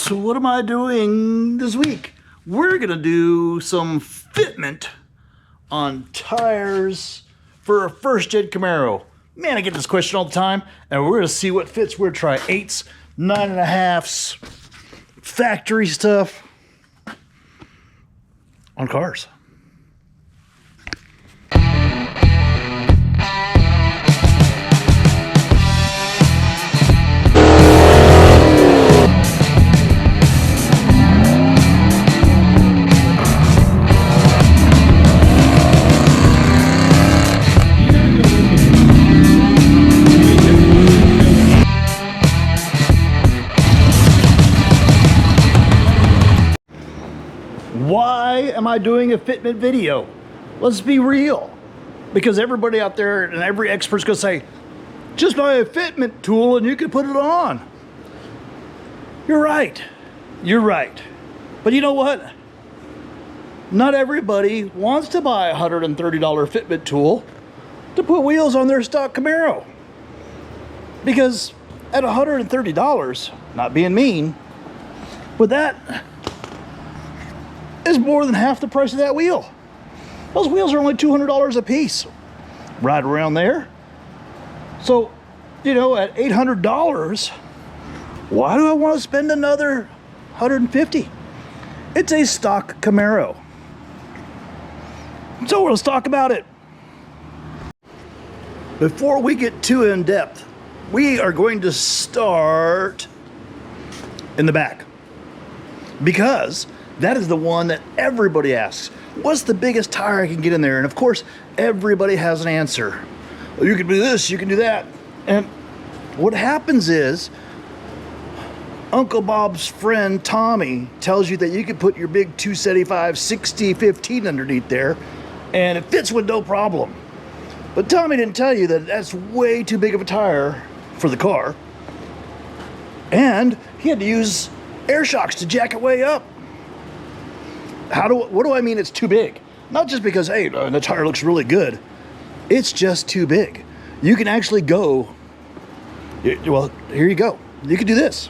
So what am I doing this week? We're gonna do some fitment on tires for a first gen Camaro. Man, I get this question all the time, and we're gonna see what fits. We're gonna try 8s, 9.5s, factory stuff on cars. Why am I doing a fitment video? Let's be real. Because everybody out there and every expert's gonna say, just buy a fitment tool and you can put it on. You're right. You're right. But you know what? Not everybody wants to buy a $130 fitment tool to put wheels on their stock Camaro. Because at $130, not being mean, but that is more than half the price of that wheel. Those wheels are only $200 a piece, right around there. So, you know, at $800, why do I want to spend another $150? It's a stock Camaro. So let's talk about it. Before we get too in depth, we are going to start in the back, because that is the one that everybody asks. What's the biggest tire I can get in there? And of course, everybody has an answer. Well, you can do this, you can do that. And what happens is, Uncle Bob's friend Tommy tells you that you can put your big 275 60/15 underneath there, and it fits with no problem. But Tommy didn't tell you that that's way too big of a tire for the car. And he had to use air shocks to jack it way up. What do I mean it's too big? Not just because, hey, the tire looks really good. It's just too big. You can actually go, well, here you go. You can do this.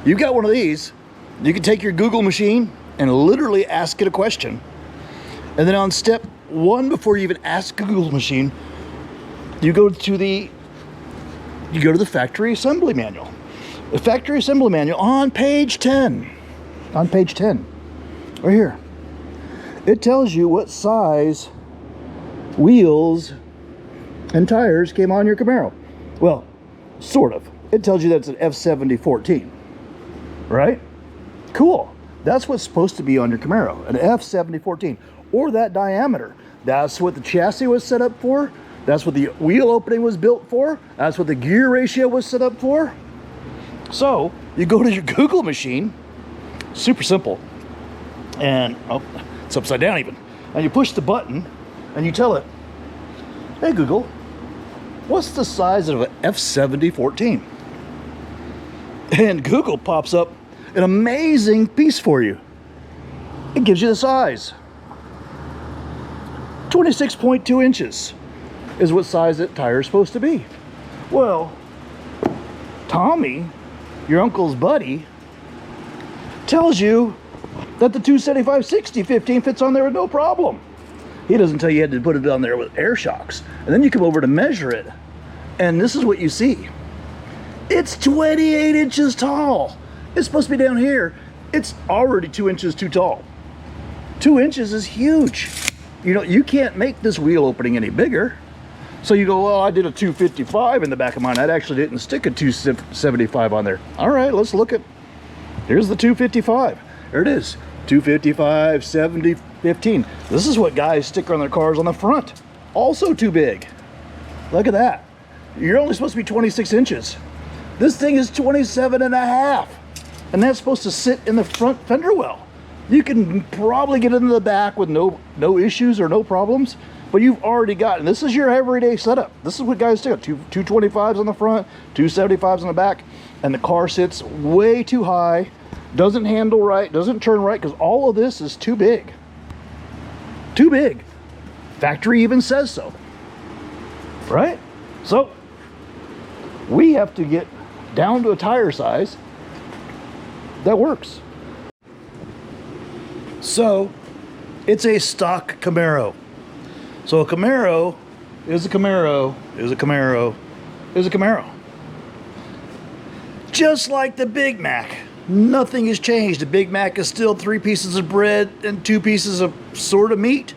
You've got one of these. You can take your Google machine and literally ask it a question. And then on step 1, before you even ask Google machine, you go to the factory assembly manual. The factory assembly manual on page 10. On page 10. Right here. It tells you what size wheels and tires came on your Camaro. Well, sort of. It tells you that's an F7014. Right? Cool. That's what's supposed to be on your Camaro, an F7014, or that diameter. That's what the chassis was set up for. That's what the wheel opening was built for. That's what the gear ratio was set up for. So you go to your Google machine, super simple, and it's upside down even, and you push the button and you tell it, hey Google, what's the size of an F7014? And Google pops up an amazing piece for you. It gives you the size. 26.2 inches is what size that tire is supposed to be. Well, Tommy, your uncle's buddy, tells you that the 275 60/15 fits on there with no problem. He doesn't tell you had to put it on there with air shocks. And then you come over to measure it, and this is what you see. It's 28 inches tall. It's supposed to be down here. It's already 2 inches too tall. 2 inches is huge. You know, you can't make this wheel opening any bigger. So you go, well, I did a 255 in the back of mine. I actually didn't stick a 275 on there. All right, let's look at, here's the 255. There it is, 255, 70/15. This is what guys stick on their cars on the front. Also too big. Look at that. You're only supposed to be 26 inches. This thing is 27.5. And that's supposed to sit in the front fender well. You can probably get into the back with no issues or no problems, but you've already got, and this is your everyday setup. This is what guys do. 225s on the front, 275s on the back, and the car sits way too high, doesn't handle right, doesn't turn right, because all of this is too big. Too big. Factory even says so. Right? So, we have to get down to a tire size that works. So it's a stock Camaro. So a Camaro is a Camaro, is a Camaro, is a Camaro. Just like the Big Mac. Nothing has changed. The Big Mac is still 3 pieces of bread and 2 pieces of sort of meat.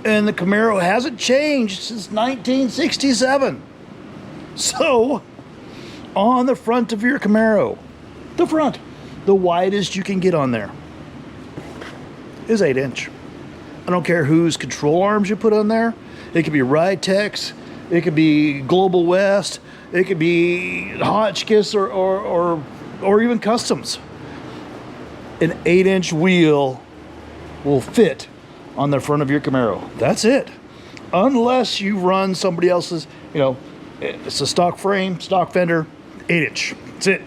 And the Camaro hasn't changed since 1967. So, on the front of your Camaro, the front, the widest you can get on there is 8-inch. I don't care whose control arms you put on there. It could be Ride-Tex, it could be Global West, it could be Hotchkiss or even Customs. An 8-inch wheel will fit on the front of your Camaro. That's it. Unless you run somebody else's, you know, it's a stock frame, stock fender, 8-inch. That's it.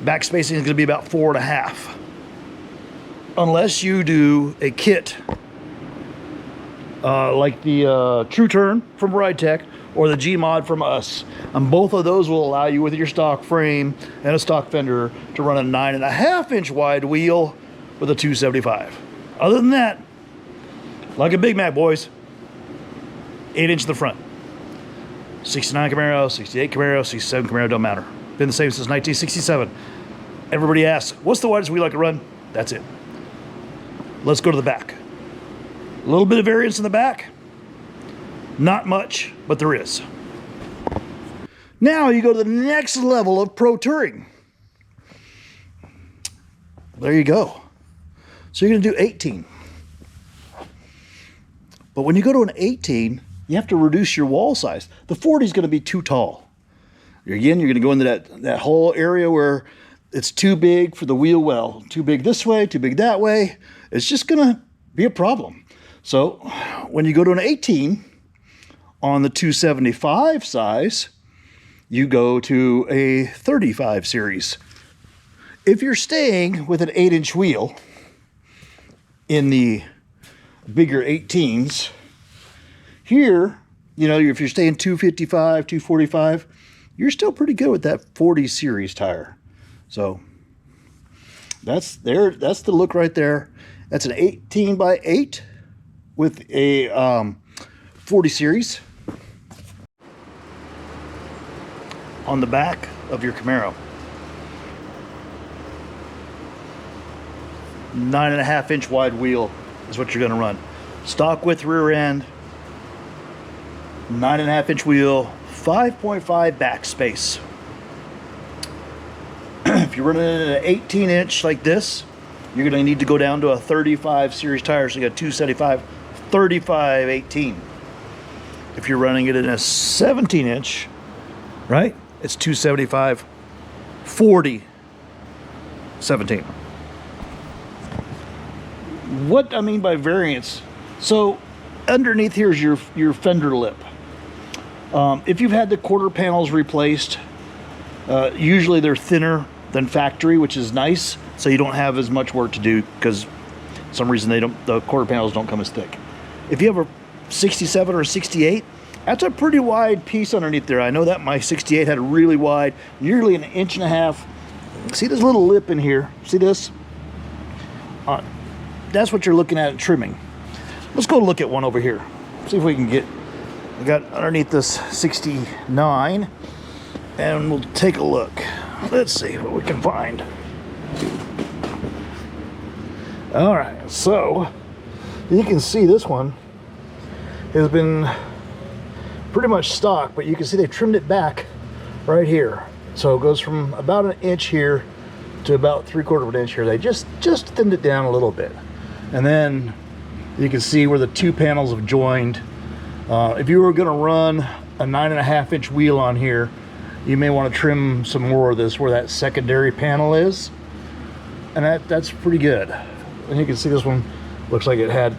Back spacing is going to be about 4.5. Unless you do a kit like the True Turn from Ride-Tech or the G-Mod from us. And both of those will allow you with your stock frame and a stock fender to run a 9.5-inch wide wheel with a 275. Other than that, like a Big Mac, boys, 8-inch in the front. 69 Camaro, 68 Camaro, 67 Camaro, don't matter. Been the same since 1967. Everybody asks, what's the widest wheel I can run? That's it. Let's go to the back. A little bit of variance in the back. Not much, but there is. Now you go to the next level of Pro Touring. There you go. So you're going to do 18. But when you go to an 18, you have to reduce your wall size. The 40 is going to be too tall. Again, you're going to go into that whole area where it's too big for the wheel well. Too big this way, too big that way. It's just going to be a problem. So when you go to an 18 on the 275 size, you go to a 35 series. If you're staying with an 8-inch wheel in the bigger 18s, here, you know, if you're staying 255, 245, you're still pretty good with that 40 series tire. So that's the look right there. That's an 18 by 8 with a 40 series on the back of your Camaro. 9.5-inch wide wheel is what you're going to run. Stock width rear end, 9.5-inch wheel, 5.5 back space. If you're running an 18-inch like this, you're going to need to go down to a 35 series tire. So you got 275, 35, 18. If you're running it in a 17-inch, right, it's 275, 40, 17. What I mean by variance, so underneath here is your fender lip. If you've had the quarter panels replaced, usually they're thinner than factory, which is nice, so you don't have as much work to do because for some reason the quarter panels don't come as thick. If you have a 67 or 68, that's a pretty wide piece underneath there. I know that my 68 had a really wide, nearly 1.5 inches. See this little lip in here? See this? That's what you're looking at trimming. Let's go look at one over here. See if we can get, I got underneath this 69, and we'll take a look. Let's see what we can find. All right, so you can see this one has been pretty much stock, but you can see they trimmed it back right here. So it goes from about 1 inch here to about 3/4 of an inch here. They just thinned it down a little bit. And then you can see where the two panels have joined. If you were going to run a 9.5-inch wheel on here, you may want to trim some more of this where that secondary panel is. And that's pretty good. And you can see this one looks like it had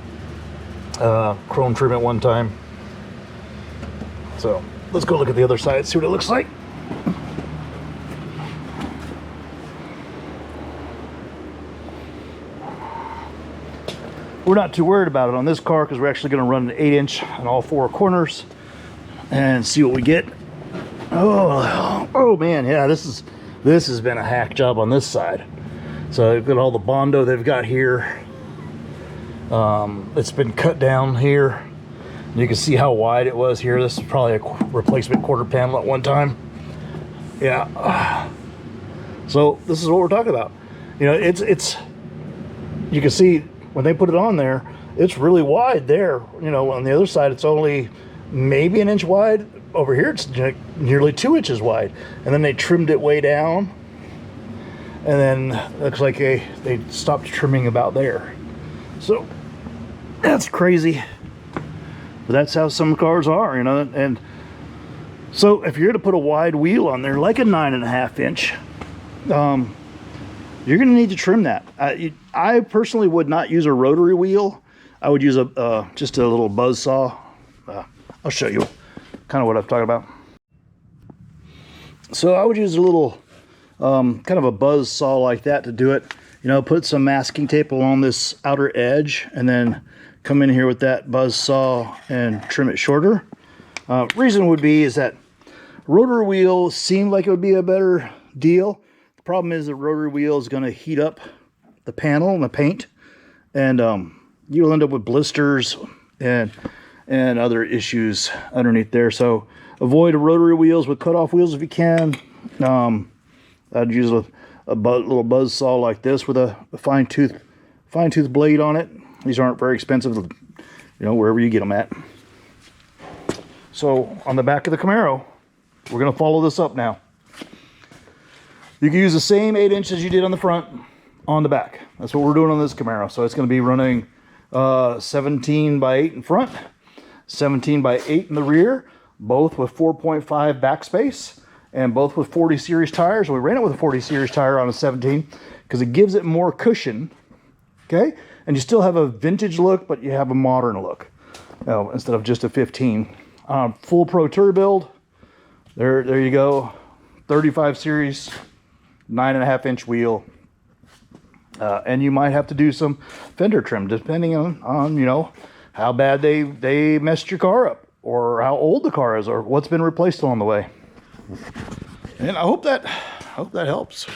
chrome trim at one time. So let's go look at the other side, see what it looks like. We're not too worried about it on this car because we're actually going to run an 8-inch on all 4 corners and see what we get. Oh man, yeah, this has been a hack job on this side. So look at all the Bondo they've got here. It's been cut down here. You can see how wide it was here. This is probably a replacement quarter panel at one time. Yeah. So this is what we're talking about. You know, it's you can see when they put it on there, it's really wide there. You know, on the other side, it's only maybe an inch wide. Over here, it's nearly 2 inches wide. And then they trimmed it way down. And then looks like they stopped trimming about there. So that's crazy. But that's how some cars are, you know. And so if you're to put a wide wheel on there, like a 9.5 inch, you're going to need to trim that. I personally would not use a rotary wheel. I would use just a little buzz saw. I'll show you kind of what I'm talking about. So I would use a little kind of a buzz saw like that to do it. You know, put some masking tape along this outer edge and then come in here with that buzz saw and trim it shorter. Reason would be is that rotary wheel seemed like it would be a better deal. The problem is the rotary wheel is going to heat up the panel and the paint, and you'll end up with blisters and other issues underneath there. So avoid rotary wheels with cutoff wheels if you can. I'd use a little buzz saw like this with a fine tooth blade on it. These aren't very expensive, you know, wherever you get them at. So on the back of the Camaro, we're going to follow this up now. You can use the same 8 inches you did on the front on the back. That's what we're doing on this Camaro. So it's going to be running 17 by 8 in front, 17 by 8 in the rear, both with 4.5 backspace, and both with 40 series tires. We ran it with a 40 series tire on a 17 because it gives it more cushion. Okay, and you still have a vintage look, but you have a modern look, you know, instead of just a 15. Full Pro Tour build. There you go. 35 series, 9.5 inch wheel. And you might have to do some fender trim depending on you know, how bad they messed your car up, or how old the car is, or what's been replaced along the way. And I hope that helps.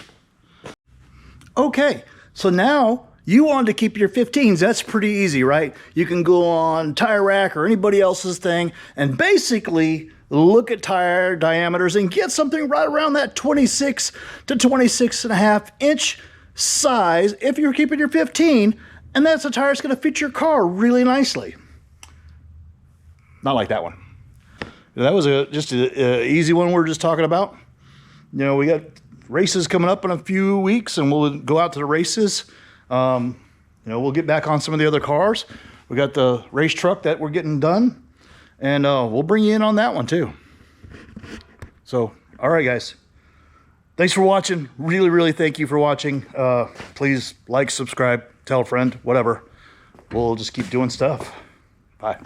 Okay, so now you want to keep your 15s. That's pretty easy, right? You can go on Tire Rack or anybody else's thing and basically look at tire diameters and get something right around that 26 to 26.5 inch size if you're keeping your 15, and that's a tire that's going to fit your car really nicely. Not like that one. That was just an easy one we're just talking about. You know, we got races coming up in a few weeks, and we'll go out to the races. You know, we'll get back on some of the other cars. We got the race truck that we're getting done, and we'll bring you in on that one too. So, all right, guys. Thanks for watching. Really thank you for watching. Please like, subscribe, tell a friend, whatever. We'll just keep doing stuff. Bye.